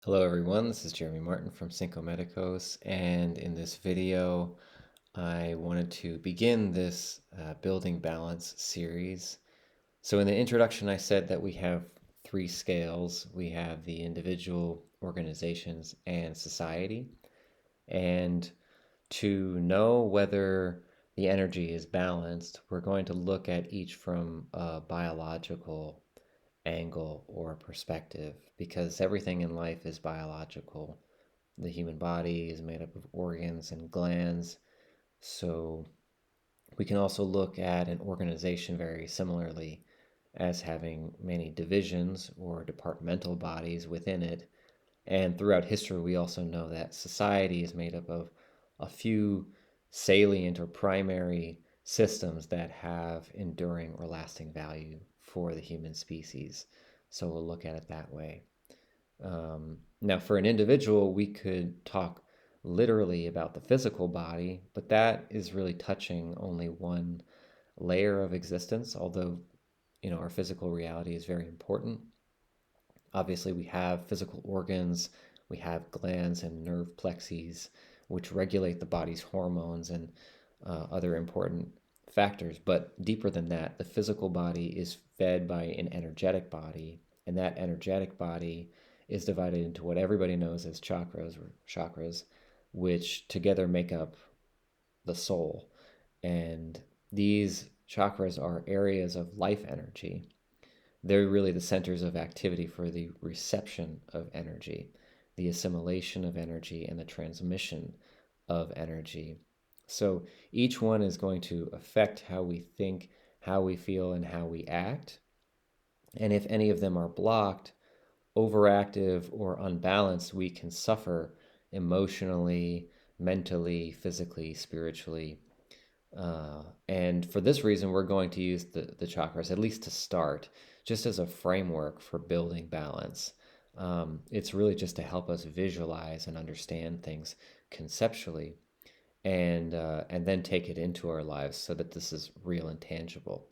Hello everyone, this is Jeremy Martin from cinco.medicos, and in this video I wanted to begin this building balance series. So in the introduction I said that we have three scales. We have the individual, organizations, and society. And to know whether the energy is balanced, we're going to look at each from a biological angle or perspective because everything in life is biological. The human body is made up of organs and glands. So we can also look at an organization very similarly as having many divisions or departmental bodies within it. And throughout history, we also know that society is made up of a few salient or primary systems that have enduring or lasting value for the human species. So we'll look at it that way. Now, for an individual, we could talk literally about the physical body, but that is really touching only one layer of existence, although, our physical reality is very important. Obviously, we have physical organs, we have glands and nerve plexes, which regulate the body's hormones and other important factors. But deeper than that, the physical body is fed by an energetic body, and that energetic body is divided into what everybody knows as chakras, which together make up the soul. And these chakras are areas of life energy. They're really the centers of activity for the reception of energy, the assimilation of energy, and the transmission of energy. So each one is going to affect how we think, how we feel, and how we act. And if any of them are blocked, overactive, or unbalanced, we can suffer emotionally, mentally, physically, spiritually. And for this reason, we're going to use the chakras, at least to start, just as a framework for building balance. It's really just to help us visualize and understand things conceptually, and then take it into our lives so that this is real and tangible.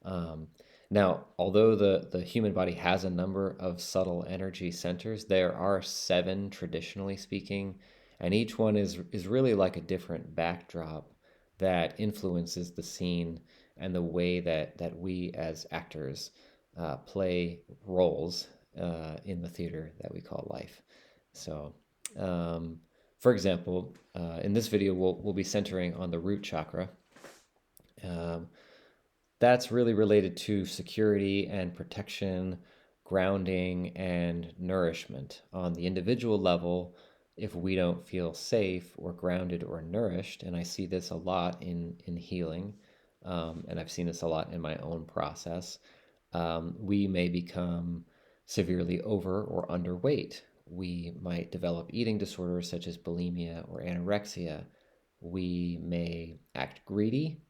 Um, Now, although the human body has a number of subtle energy centers, there are seven traditionally speaking, and each one is really like a different backdrop that influences the scene and the way that we as actors play roles in the theater that we call life. So, um, for example, in this video, we'll be centering on the root chakra. Um, that's really related to security and protection, grounding, and nourishment. On the individual level, if we don't feel safe or grounded or nourished, and I see this a lot in healing, and I've seen this a lot in my own process, we may become severely over or underweight. We might develop eating disorders such as bulimia or anorexia. We may act greedy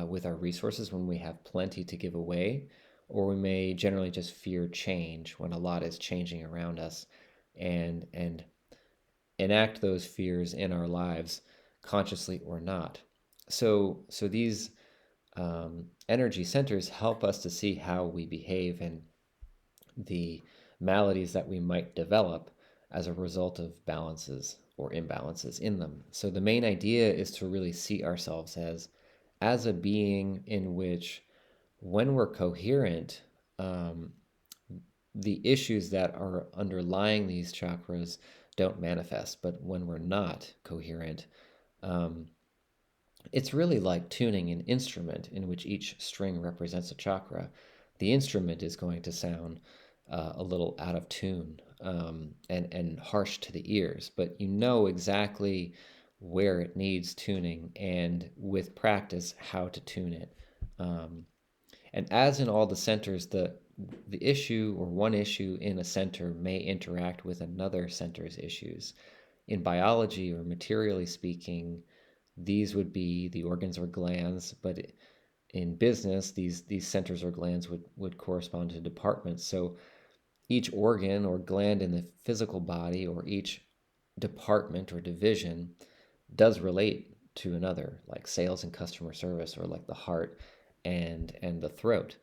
with our resources when we have plenty to give away, or we may generally just fear change when a lot is changing around us, and enact those fears in our lives, consciously or not. So these energy centers help us to see how we behave and the maladies that we might develop as a result of balances or imbalances in them. So the main idea is to really see ourselves as a being in which, when we're coherent, um, the issues that are underlying these chakras don't manifest. But when we're not coherent, um, it's really like tuning an instrument in which each string represents a chakra. The instrument is going to sound a little out of tune, and harsh to the ears, but you know exactly where it needs tuning, and with practice, how to tune it. Um, and as in all the centers, the issue or one issue in a center may interact with another center's issues. In biology or materially speaking, these would be the organs or glands, but in business, these centers or glands would correspond to departments. So each organ or gland in the physical body or each department or division does relate to another, like sales and customer service, or like the heart and the throat,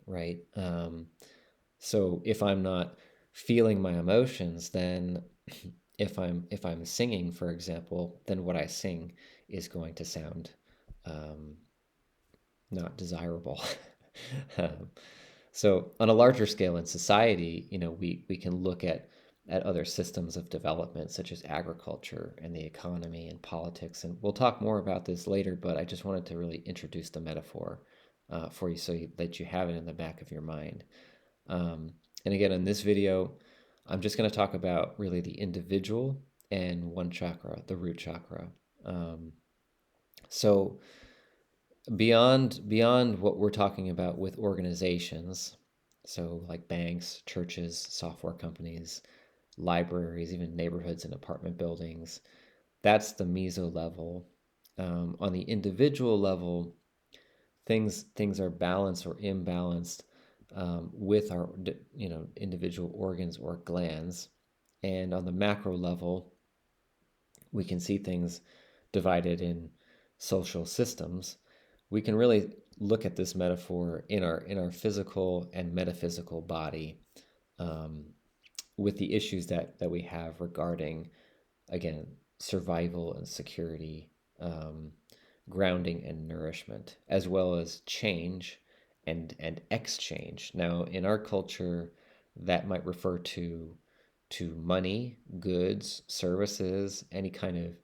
right? So if I'm not feeling my emotions, then if I'm singing, for example, then what I sing is going to sound um, not desirable. Um, so on a larger scale in society, we can look at other systems of development such as agriculture and the economy and politics, and we'll talk more about this later. But I just wanted to really introduce the metaphor for you that you have it in the back of your mind. Um, and again, in this video, I'm just going to talk about really the individual and one chakra, the root chakra. Um, so beyond what we're talking about with organizations, so like banks, churches, software companies, libraries, even neighborhoods and apartment buildings, that's the meso level. On the individual level, things are balanced or imbalanced with our individual organs or glands. And on the macro level, we can see things divided in social systems. We can really look at this metaphor in our physical and metaphysical body, um, with the issues that we have regarding, again, survival and security, um, grounding and nourishment, as well as change and exchange. Now, in our culture, that might refer to money, goods, services, any kind of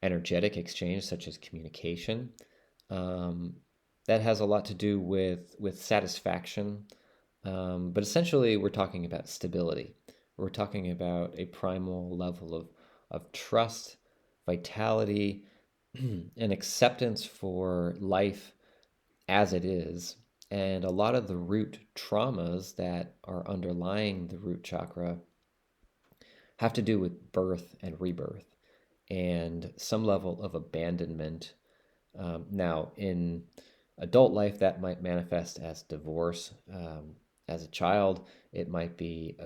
energetic exchange, such as communication. Um, that has a lot to do with satisfaction, but essentially, we're talking about stability. We're talking about a primal level of trust, vitality, and acceptance for life as it is. And a lot of the root traumas that are underlying the root chakra have to do with birth and rebirth and some level of abandonment. Now, in adult life, that might manifest as divorce. As a child, it might be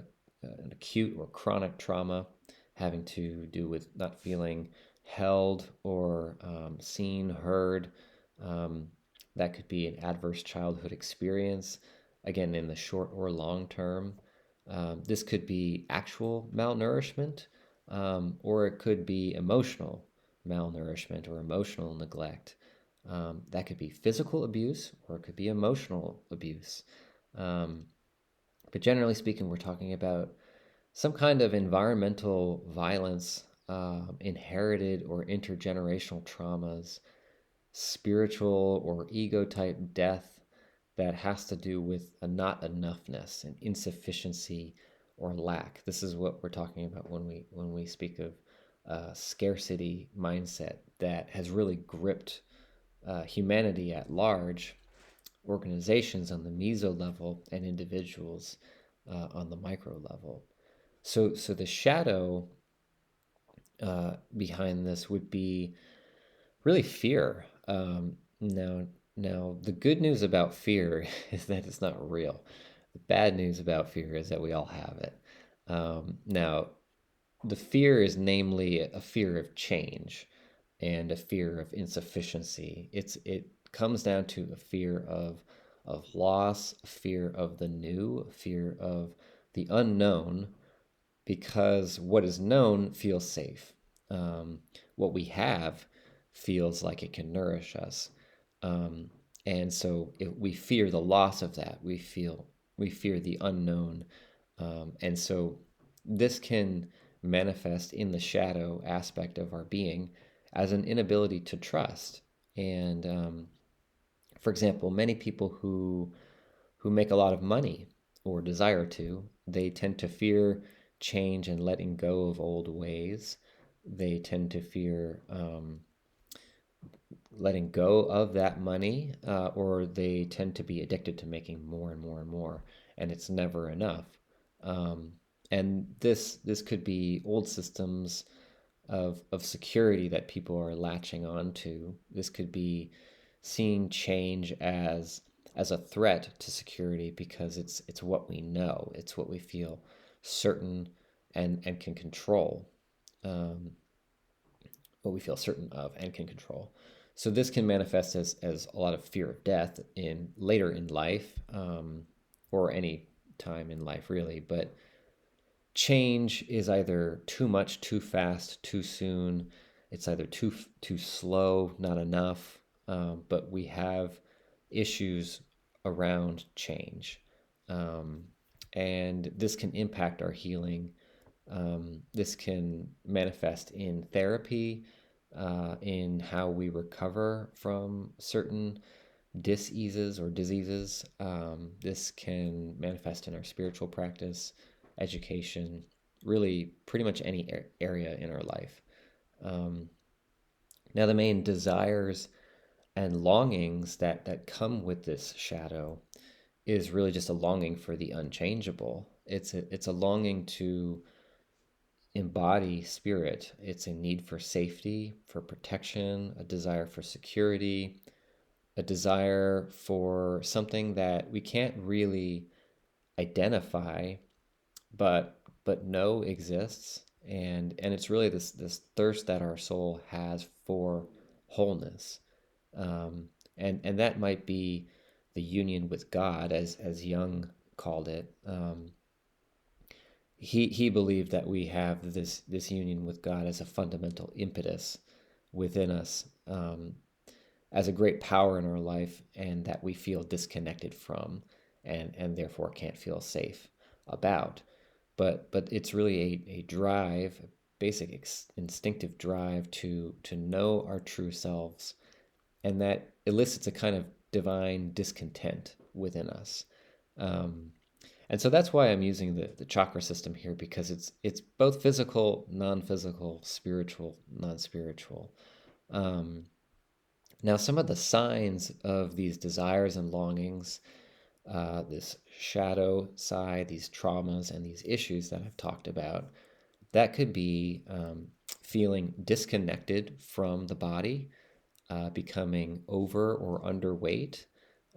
an acute or chronic trauma having to do with not feeling held or seen, heard. Um, that could be an adverse childhood experience, again, in the short or long term. This could be actual malnourishment, or it could be emotional malnourishment or emotional neglect. That could be physical abuse or it could be emotional abuse. Um, but generally speaking, we're talking about some kind of environmental violence, inherited or intergenerational traumas, spiritual or ego type death that has to do with a not enoughness and insufficiency or lack. This is what we're talking about when we speak of scarcity mindset that has really gripped humanity at large, organizations on the meso level, and individuals on the micro level. So the shadow behind this would be really fear. Now, the good news about fear is that it's not real. The bad news about fear is that we all have it. Now, the fear is namely a fear of change and a fear of insufficiency. It comes down to a fear of loss, a fear of the new, a fear of the unknown, because what is known feels safe. What we have feels like it can nourish us, um, and so we fear the loss of that. We fear the unknown, and so this can manifest in the shadow aspect of our being as an inability to trust. And for example, many people who make a lot of money or desire to, they tend to fear change and letting go of old ways. They tend to fear letting go of that money, or they tend to be addicted to making more and more and more, and it's never enough. Um, and this could be old systems of security that people are latching on to. This could be seeing change as a threat to security because it's what we know, it's what we feel certain and can control, um, what we feel certain of and can control. So this can manifest as a lot of fear of death in later in life, or any time in life really. But change is either too much, too fast, too soon. It's either too slow, not enough. But we have issues around change, um, and this can impact our healing. This can manifest in therapy, in how we recover from certain diseases or diseases. This can manifest in our spiritual practice, education, really pretty much any area in our life. Um, Now, the main desires and longings that come with this shadow is really just a longing for the unchangeable. It's a longing to embody spirit. It's a need for safety, for protection, a desire for security, a desire for something that we can't really identify, but know exists, and it's really this thirst that our soul has for wholeness, and that might be the union with God, as Jung called it. He believed that we have this union with God as a fundamental impetus within us, as a great power in our life, and that we feel disconnected from, and therefore can't feel safe about. But it's really a drive, a basic instinctive drive to know our true selves, and that elicits a kind of divine discontent within us. Um, and so that's why I'm using the chakra system here, because it's both physical, non-physical, spiritual, non-spiritual. Um, Now, some of the signs of these desires and longings, this shadow side, these traumas, and these issues that I've talked about, that could be feeling disconnected from the body, becoming over or underweight.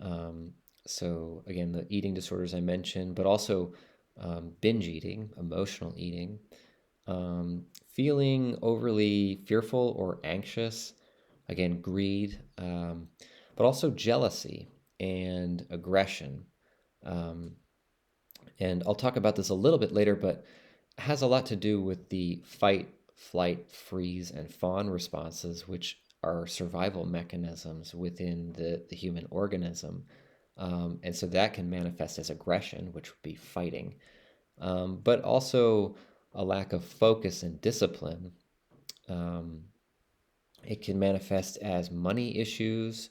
Um, so, again, the eating disorders I mentioned, but also binge eating, emotional eating, feeling overly fearful or anxious, again, greed, but also jealousy and aggression. Um, and I'll talk about this a little bit later, but it has a lot to do with the fight, flight, freeze, and fawn responses, which are survival mechanisms within the human organism. And so that can manifest as aggression, which would be fighting, but also a lack of focus and discipline. Um, it can manifest as money issues,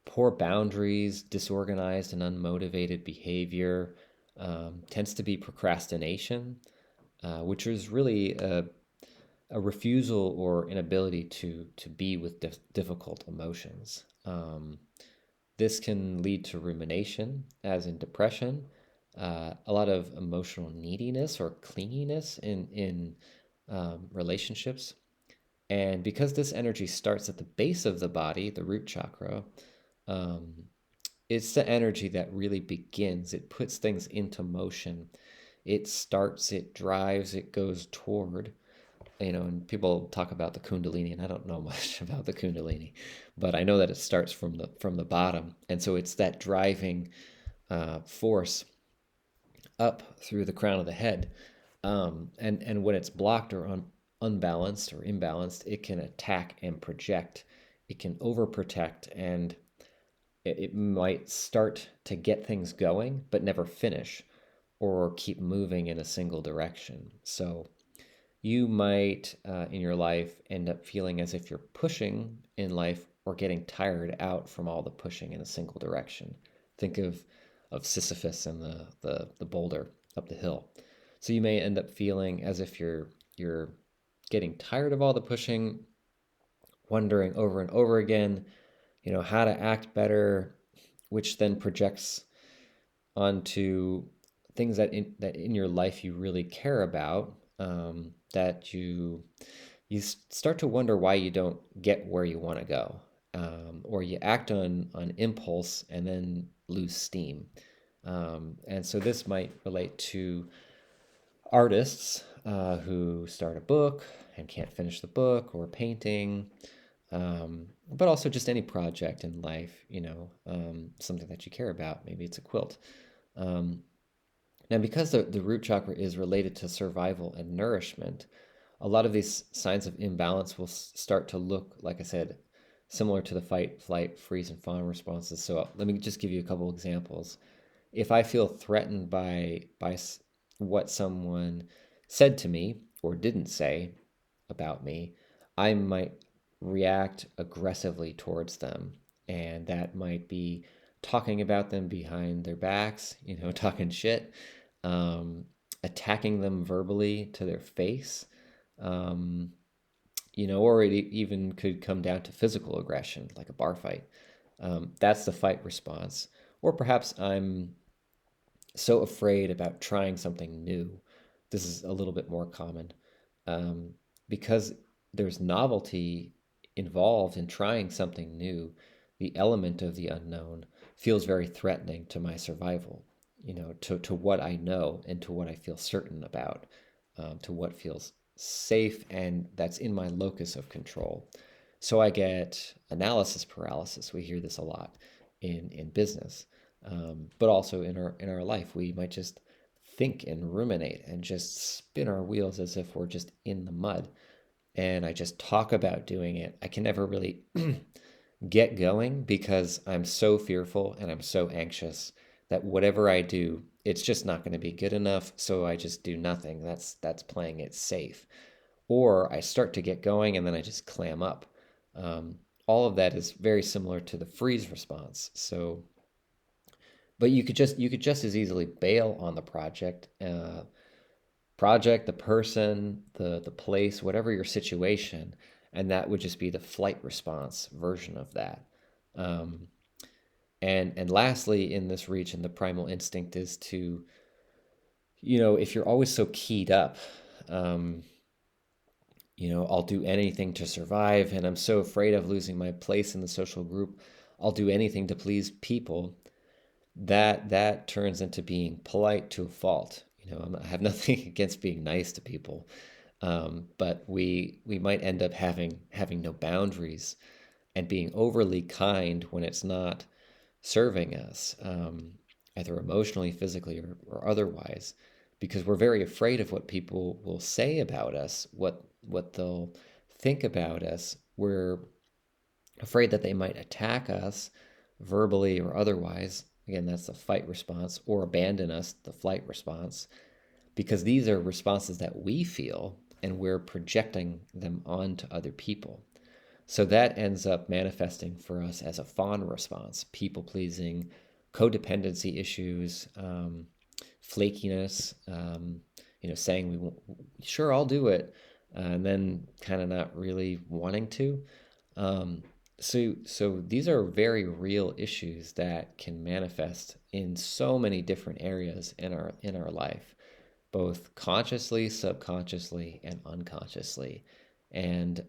poor boundaries, disorganized and unmotivated behavior, tends to be procrastination, which is really a refusal or inability to be with difficult emotions. This can lead to rumination, as in depression, a lot of emotional neediness or clinginess in relationships. And because this energy starts at the base of the body, the root chakra, um, it's the energy that really begins. It puts things into motion. It starts, it drives, it goes toward. And people talk about the Kundalini, and I don't know much about the Kundalini, but I know that it starts from the bottom, and so it's that driving force up through the crown of the head, and when it's blocked or unbalanced or imbalanced, it can attack and project. It can overprotect, and it might start to get things going, but never finish or keep moving in a single direction. So you might, in your life, end up feeling as if you're pushing in life or getting tired out from all the pushing in a single direction. Think of Sisyphus and the boulder up the hill. So you may end up feeling as if you're getting tired of all the pushing, wondering over and over again, how to act better, which then projects onto things that in your life you really care about, that you start to wonder why you don't get where you want to go, or you act on impulse and then lose steam. And so this might relate to artists who start a book and can't finish the book, or painting, but also just any project in life, something that you care about. Maybe it's a quilt. Um, Now, because the root chakra is related to survival and nourishment, a lot of these signs of imbalance will start to look, like I said, similar to the fight, flight, freeze, and fawn responses. So let me just give you a couple examples. If I feel threatened by what someone said to me or didn't say about me, I might react aggressively towards them. And that might be talking about them behind their backs, talking shit, um, attacking them verbally to their face, um, or it even could come down to physical aggression, like a bar fight. That's the fight response. Or perhaps I'm so afraid about trying something new. This is a little bit more common because there's novelty involved in trying something new. The element of the unknown feels very threatening to my survival, to what I know and to what I feel certain about, to what feels safe and that's in my locus of control. So I get analysis paralysis. We hear this a lot in business, but also in our life. We might just think and ruminate and just spin our wheels as if we're just in the mud. And I just talk about doing it. I can never really get going because I'm so fearful and I'm so anxious that whatever I do, it's just not going to be good enough. So I just do nothing. That's playing it safe. Or I start to get going and then I just clam up. All of that is very similar to the freeze response. So, but you could just as easily bail on the project, the person, the place, whatever your situation, and that would just be the flight response version of that. Um, and lastly, in this region, the primal instinct is to, if you're always so keyed up, um, I'll do anything to survive, and I'm so afraid of losing my place in the social group. I'll do anything to please people. That turns into being polite to a fault. I have nothing against being nice to people, but we might end up having no boundaries and being overly kind when it's not serving us, either emotionally, physically, or otherwise, because we're very afraid of what people will say about us, what they'll think about us. We're afraid that they might attack us verbally or otherwise. Again, that's the fight response, or abandon us, the flight response, because these are responses that we feel and we're projecting them onto other people. So that ends up manifesting for us as a fawn response, people pleasing, codependency issues, flakiness, saying we won't, sure, I'll do it, and then kind of not really wanting to. So these are very real issues that can manifest in so many different areas in our life, both consciously, subconsciously, and unconsciously. And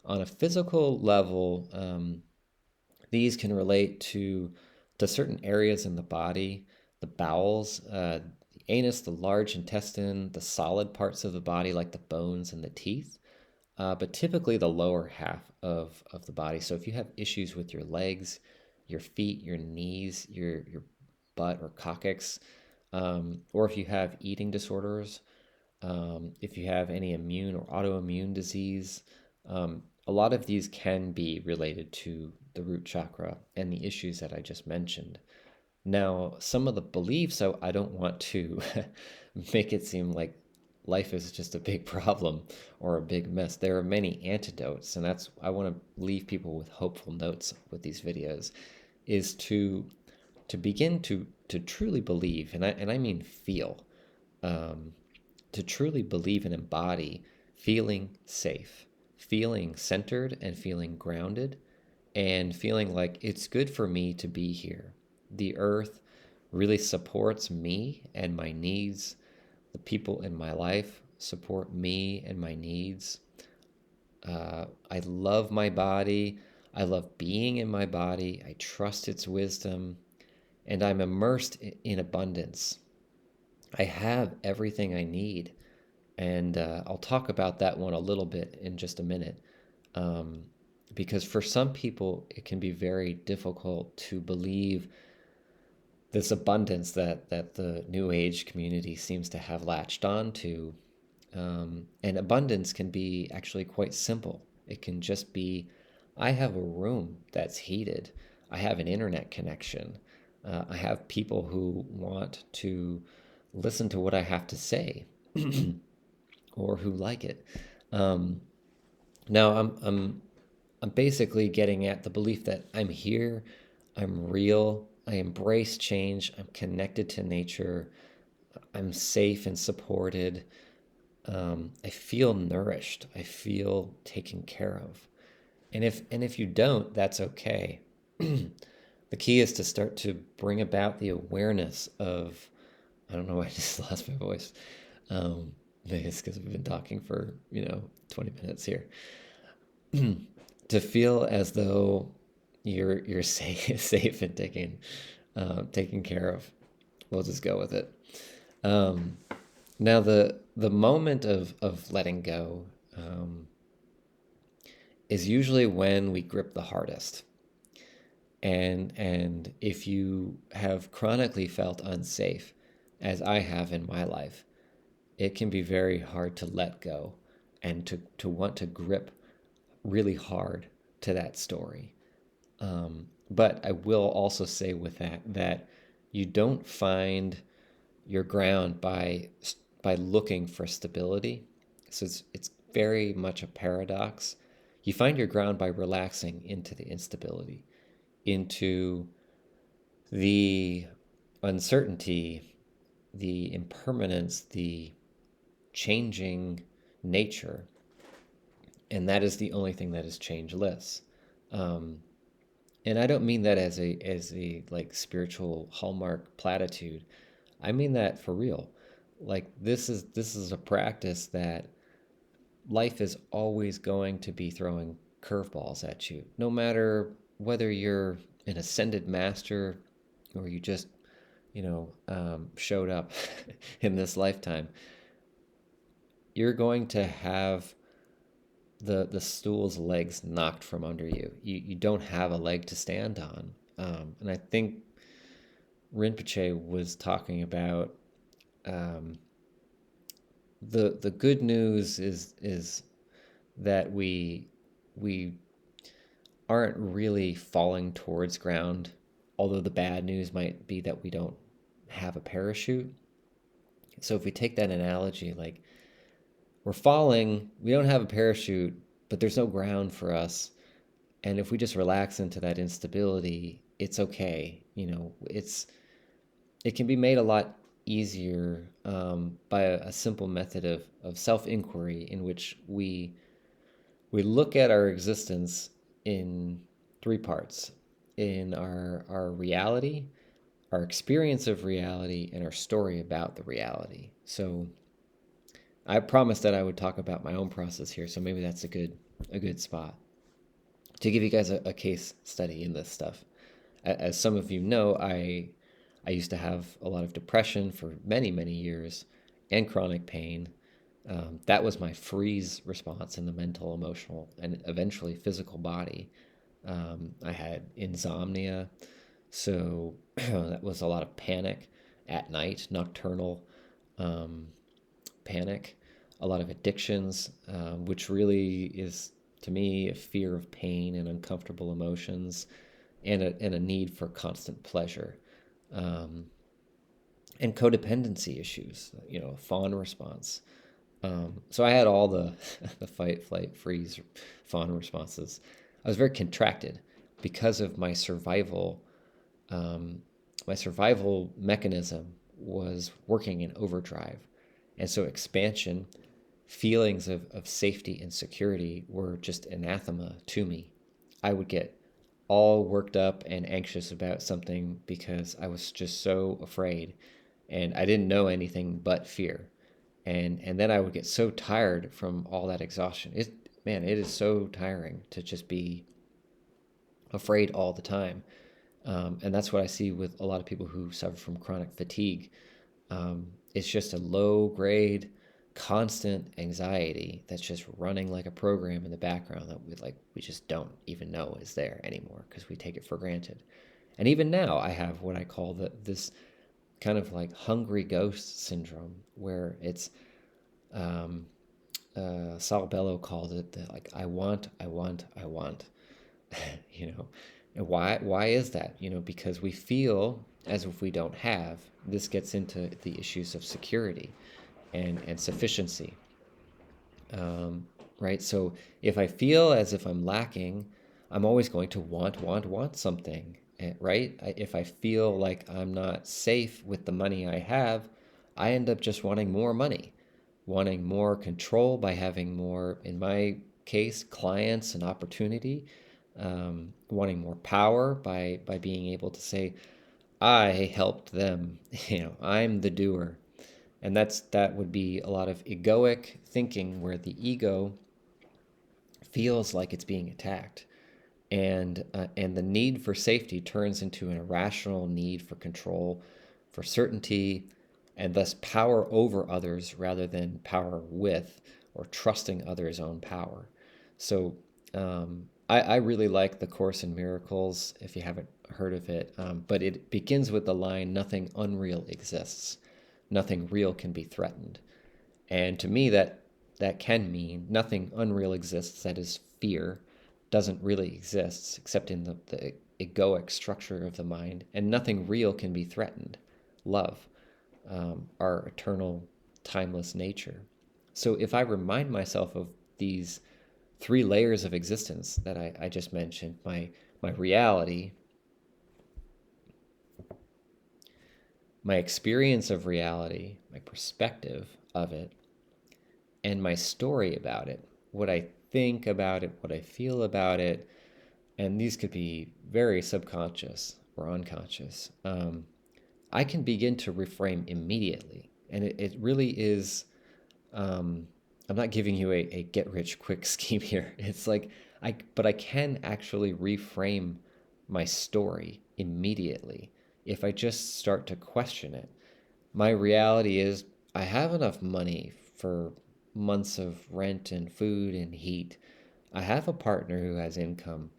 on a physical level, these can relate to certain areas in the body, the bowels, the anus, the large intestine, the solid parts of the body like the bones and the teeth, but typically the lower half of the body. So if you have issues with your legs, your feet, your knees, your butt or coccyx, or if you have eating disorders, if you have any immune or autoimmune disease, a lot of these can be related to the root chakra and the issues that I just mentioned. Now, some of the beliefs, so I don't want to make it seem like life is just a big problem or a big mess. There are many antidotes, and that's I want to leave people with hopeful notes with these videos, is to begin to truly believe, and I mean feel, um, to truly believe and embody feeling safe, feeling centered and feeling grounded, and feeling like it's good for me to be here. The earth really supports me and my needs. The people in my life support me and my needs. I love my body. I love being in my body. I trust its wisdom. And I'm immersed in abundance. I have everything I need. And I'll talk about that one a little bit in just a minute. Um, because for some people, it can be very difficult to believe this abundance that the New Age community seems to have latched on to. And abundance can be actually quite simple. It can just be, I have a room that's heated. I have an internet connection. I have people who want to listen to what I have to say or who like it. Um, Now I'm basically getting at the belief that I'm here, I'm real, I embrace change, I'm connected to nature, I'm safe and supported. I feel nourished. I feel taken care of. And if you don't, that's okay. The key is to start to bring about the awareness of, I don't know why I just lost my voice. Maybe it's because we've been talking for 20 minutes here. To feel as though you're safe and taken care of. We'll just go with it. Um, Now the moment of letting go is usually when we grip the hardest. And if you have chronically felt unsafe, as I have in my life, it can be very hard to let go and to want to grip really hard to that story. But I will also say with that you don't find your ground by looking for stability. So it's very much a paradox. You find your ground by relaxing into the instability, into the uncertainty, the impermanence, the changing nature, and that is the only thing that is changeless. Um, and I don't mean that as a like spiritual hallmark platitude. I mean that for real. Like this is a practice that life is always going to be throwing curveballs at you, no matter whether you're an ascended master or you just showed up in this lifetime. You're going to have the stool's legs knocked from under you. You don't have a leg to stand on. And I think Rinpoche was talking about the good news is that we aren't really falling towards ground, although the bad news might be that we don't have a parachute. So if we take that analogy, like we're falling, we don't have a parachute, but there's no ground for us. And if we just relax into that instability, it's okay. It can be made a lot easier by a simple method of self-inquiry in which we look at our existence in three parts: in our reality, our experience of reality, and our story about the reality. So I promised that I would talk about my own process here, so maybe that's a good spot to give you guys a case study in this stuff. As some of you know, I used to have a lot of depression for many, many years and chronic pain. That was my freeze response in the mental, emotional, and eventually physical body. I had insomnia, so that was a lot of panic at night, nocturnal panic, a lot of addictions, which really is, to me, a fear of pain and uncomfortable emotions, and a need for constant pleasure. And codependency issues, fawn response. So I had all the the fight, flight, freeze, fawn responses. I was very contracted because of my survival. My survival mechanism was working in overdrive, and so expansion, feelings of safety and security were just anathema to me. I would get all worked up and anxious about something because I was just so afraid, and I didn't know anything but fear. And then I would get so tired from all that exhaustion. It is so tiring to just be afraid all the time. And that's what I see with a lot of people who suffer from chronic fatigue. It's just a low grade, constant anxiety that's just running like a program in the background that we just don't even know is there anymore because we take it for granted. And even now, I have what I call this kind of like hungry ghost syndrome, where it's um, Saul Bellow called it the, like I want, I want, I want. you know, and why is that? Because we feel as if we don't have. This gets into the issues of security and sufficiency, right? So if I feel as if I'm lacking, I'm always going to want something, right? If I feel like I'm not safe with the money I have, I end up just wanting more money, wanting more control by having more, in my case, clients and opportunity, wanting more power by being able to say, I helped them, I'm the doer. And that would be a lot of egoic thinking where the ego feels like it's being attacked, and the need for safety turns into an irrational need for control, for certainty, and thus power over others rather than power with or trusting others' own power. So I really like the Course in Miracles, if you haven't heard of it, but it begins with the line, "Nothing unreal exists. Nothing real can be threatened." And to me, that can mean nothing unreal exists. That is, fear doesn't really exist except in the egoic structure of the mind, and nothing real can be threatened. Love, our eternal, timeless nature. So if I remind myself of these three layers of existence that I just mentioned, my reality, my experience of reality, my perspective of it, and my story about it, what I think about it, what I feel about it, and these could be very subconscious or unconscious, I can begin to reframe immediately. And it really is, I'm not giving you a get rich quick scheme here. It's like, but I can actually reframe my story immediately if I just start to question it. My reality is I have enough money for months of rent and food and heat. I have a partner who has income.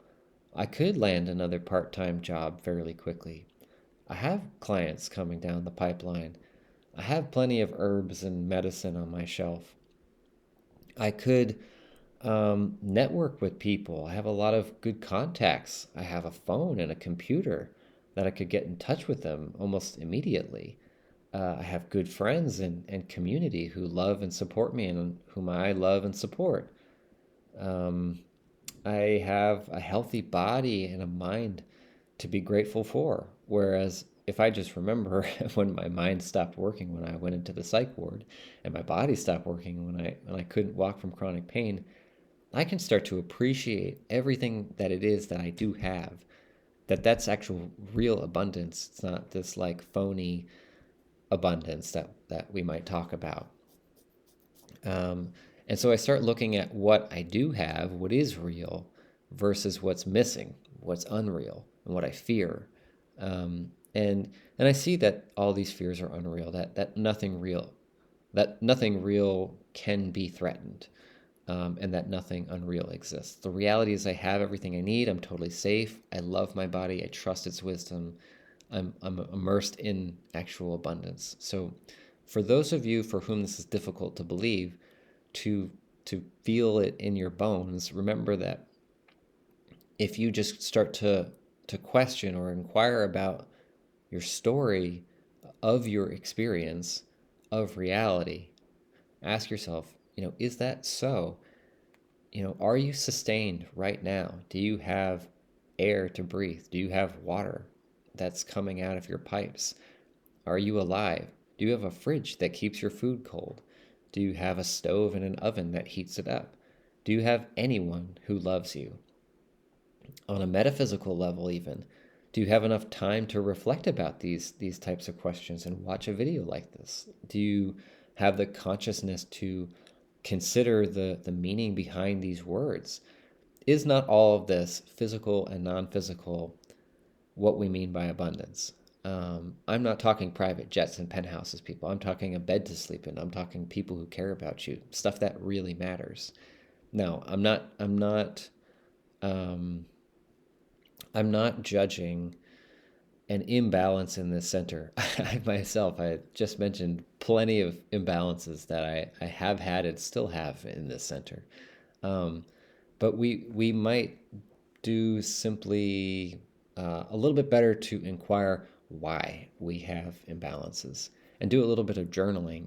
I could land another part time job fairly quickly. I have clients coming down the pipeline. I have plenty of herbs and medicine on my shelf. I could network with people. I have a lot of good contacts. I have a phone and a computer that I could get in touch with them almost immediately. I have good friends and community who love and support me and whom I love and support. Um, I have a healthy body and a mind to be grateful for. Whereas if I just remember when my mind stopped working when I went into the psych ward, and my body stopped working when I couldn't walk from chronic pain, I can start to appreciate everything that it is that I do have. That's actual real abundance. It's not this like phony abundance that we might talk about. Um, and so I start looking at what I do have, what is real, versus what's missing, what's unreal, and what I fear. And I see that all these fears are unreal. That nothing real can be threatened, and that nothing unreal exists. The reality is I have everything I need. I'm totally safe. I love my body. I trust its wisdom. I'm immersed in actual abundance. So, for those of you for whom this is difficult to believe, to feel it in your bones, remember that if you just start to question or inquire about your story of your experience of reality, ask yourself, is that so? Are you sustained right now? Do you have air to breathe? Do you have water that's coming out of your pipes? Are you alive? Do you have a fridge that keeps your food cold? Do you have a stove and an oven that heats it up? Do you have anyone who loves you? On a metaphysical level, even, do you have enough time to reflect about these types of questions and watch a video like this? Do you have the consciousness to consider the meaning behind these words? Is not all of this, physical and non-physical, what we mean by abundance? I'm not talking private jets and penthouses, people. I'm talking a bed to sleep in. I'm talking people who care about you, stuff that really matters. Now, um, I'm not judging an imbalance in this center. I myself, I just mentioned plenty of imbalances that I have had and still have in this center. Um, but we might do simply a little bit better to inquire why we have imbalances and do a little bit of journaling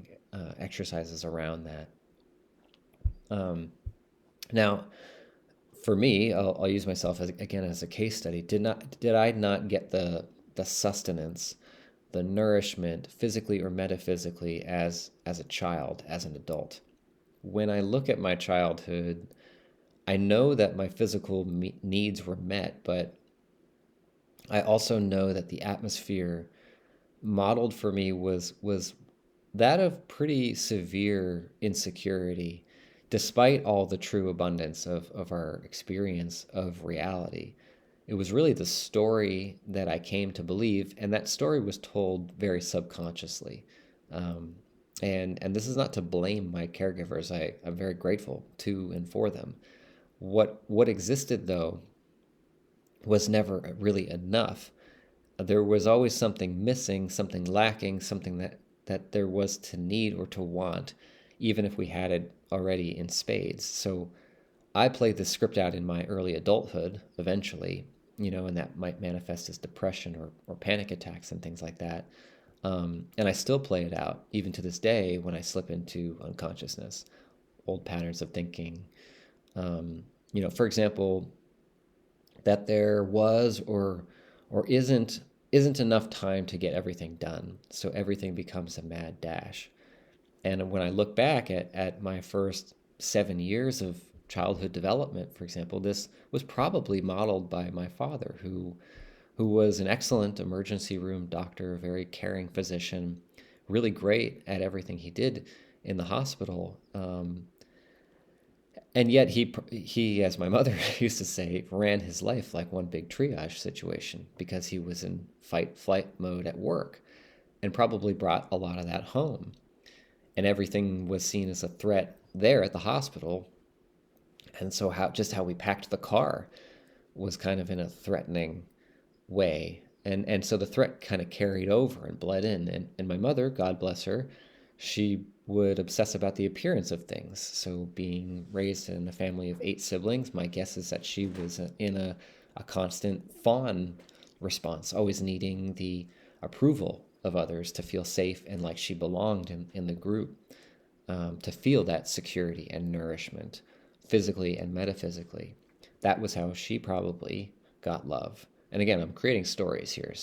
exercises around that. Um, Now, for me, I'll use myself as, again as a case study. Did I not get the sustenance, the nourishment, physically or metaphysically, as a child, as an adult? When I look at my childhood, I know that my physical needs were met, but I also know that the atmosphere modeled for me was that of pretty severe insecurity, despite all the true abundance of our experience of reality. It was really the story that I came to believe, and that story was told very subconsciously. Um, and this is not to blame my caregivers. I'm very grateful to and for them. What existed though was never really enough. There was always something missing, something lacking, something that there was to need or to want, even if we had it already in spades. So I played the script out in my early adulthood eventually, and that might manifest as depression or panic attacks and things like that. And I still play it out even to this day when I slip into unconsciousness, old patterns of thinking. For example, that there was or isn't enough time to get everything done. So everything becomes a mad dash. And when I look back at my first 7 years of childhood development, for example, this was probably modeled by my father, who was an excellent emergency room doctor, a very caring physician, really great at everything he did in the hospital. And yet he, as my mother used to say, ran his life like one big triage situation because he was in fight flight mode at work and probably brought a lot of that home. And everything was seen as a threat there at the hospital. And so how we packed the car was kind of in a threatening way. And so the threat kind of carried over and bled in. And my mother, God bless her, she would obsess about the appearance of things. So being raised in a family of 8 siblings, my guess is that she was in a constant fawn response, always needing the approval of others to feel safe and like she belonged in the group, to feel that security and nourishment, physically and metaphysically. That was how she probably got love. And again, I'm creating stories here,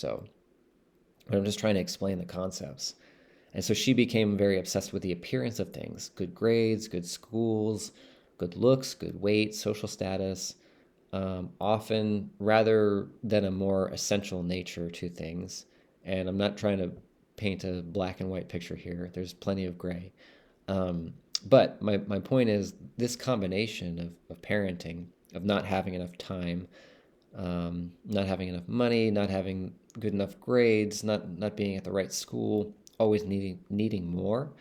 but I'm just trying to explain the concepts. And so she became very obsessed with the appearance of things: good grades, good schools, good looks, good weight, social status, often rather than a more essential nature to things. And I'm not trying to paint a black and white picture here, there's plenty of gray. Um, but my point is this combination of parenting, of not having enough time, not having enough money, not having good enough grades, not being at the right school, always needing more.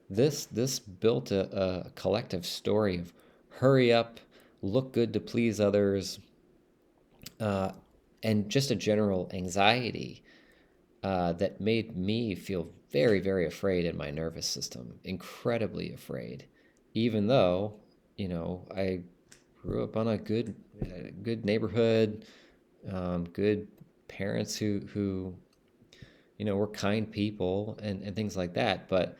This built a collective story of hurry up, look good to please others, uh, and just a general anxiety that made me feel very, very afraid in my nervous system, incredibly afraid, even though, I grew up on a good neighborhood, good parents who were kind people and things like that. But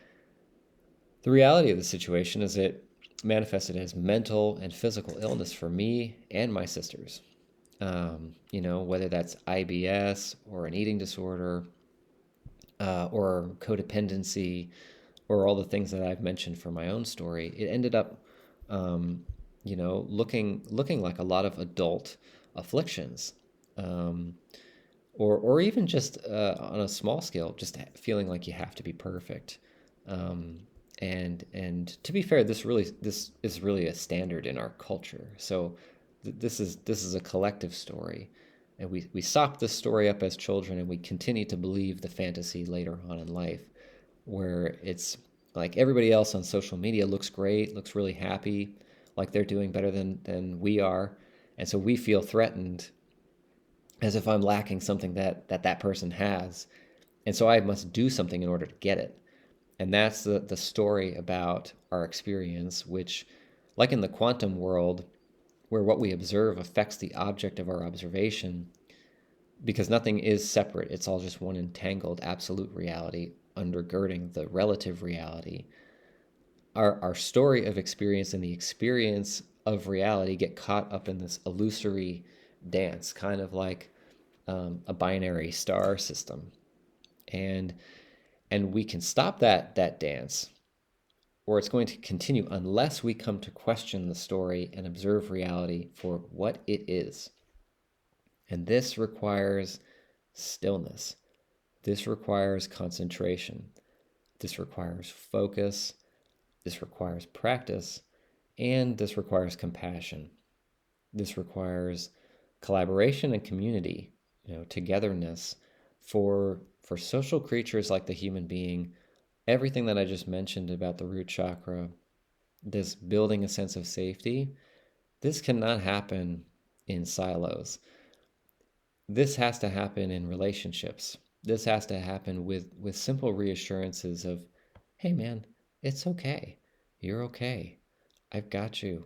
the reality of the situation is it manifested as mental and physical illness for me and my sisters. Whether that's IBS or an eating disorder, or codependency, or all the things that I've mentioned for my own story, it ended up, looking like a lot of adult afflictions, um, or even just on a small scale, just feeling like you have to be perfect. Um, and to be fair, this is really a standard in our culture. So this is a collective story, and we sop this story up as children, and we continue to believe the fantasy later on in life, where it's like everybody else on social media looks great, looks really happy, like they're doing better than we are, and so we feel threatened as if I'm lacking something that person has. And so I must do something in order to get it. And that's the story about our experience, which, like in the quantum world, where what we observe affects the object of our observation, because nothing is separate, it's all just one entangled absolute reality undergirding the relative reality. Our story of experience and the experience of reality get caught up in this illusory dance, kind of like a binary star system. And we can stop that dance, or it's going to continue unless we come to question the story and observe reality for what it is. And this requires stillness. This requires concentration. This requires focus. This requires practice. And this requires compassion. This requires collaboration and community, togetherness. For social creatures like the human being, everything that I just mentioned about the root chakra, this building a sense of safety, this cannot happen in silos. This has to happen in relationships. This has to happen with simple reassurances of, hey man, it's okay. You're okay. I've got you.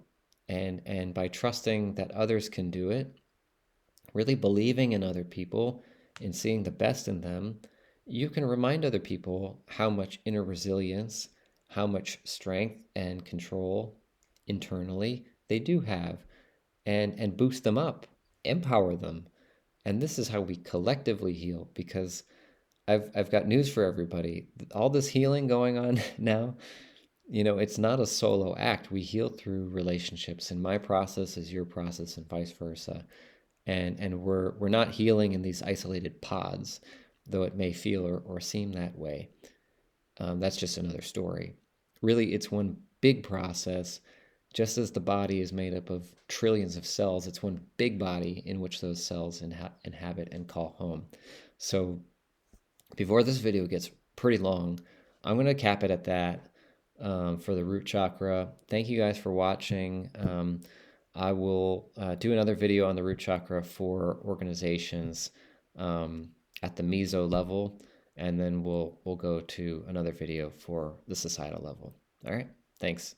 And by trusting that others can do it, really believing in other people and seeing the best in them, you can remind other people how much inner resilience, how much strength and control internally they do have, and boost them up, empower them. And this is how we collectively heal, because I've got news for everybody. All this healing going on now, it's not a solo act. We heal through relationships, and my process is your process and vice versa. And we're not healing in these isolated pods, though it may feel or seem that way. That's just another story. Really, it's one big process. Just as the body is made up of trillions of cells, it's one big body in which those cells inhabit and call home. So before this video gets pretty long, I'm going to cap it at that for the root chakra. Thank you guys for watching. I will do another video on the root chakra for organizations at the meso level, and then we'll go to another video for the societal level. All right, thanks.